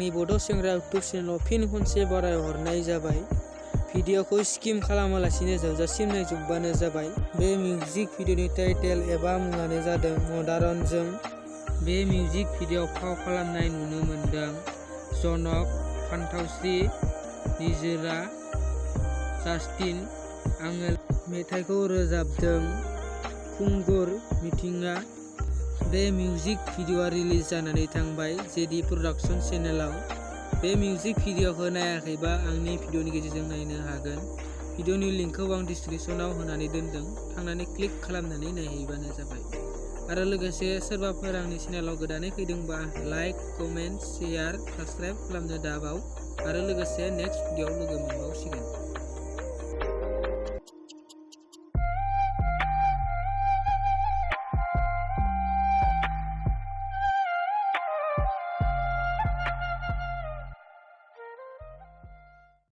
आंनि बड' सेंग्रा इउटुब चेनेलाव फिन खनसे बरायहरनाय जाबाय। भिडिअखौ स्किम खालामालासिनो जोबजासिम नायजोबबानो जाबाय। बे मिउजिक भिडिअनि टाइटेल एबा मुङानो जादों मदारनजों। बे मिउजिक भिडिअआव फाव खालामनाय नुनो मोनदों जनक, फान्थावस्रि, निजोरा, जास्टिन। आङो मेथाइखौ रोजाबदों खुंगुर मिथिंगा। बे मिउजिक भिडिअआ रिलिज जानानै थांबाय जेडि प्रडाक्शन चेनेलाव। बे मिउजिक भिडिअखौ नायाखैबा आंनि भिडिअनि गेजेरजों नायनो हागोन। भिडिअनि लिंकखौ आं डिसक्रिपसनाव होनानै दोनदों, थांनानै क्लिक खालामनानै नायहैबानो जाबाय। आरो लोगोसे सोरबाफोर आंनि चेनेलाव गोदानै फैदोंबा लाइक, कमेन्ट, शेयार, साबस्क्राइब खालामनो दाबाव। आरो लोगोसे नेक्स्ट भिडिअआव लोगो मोनबावसिगोन।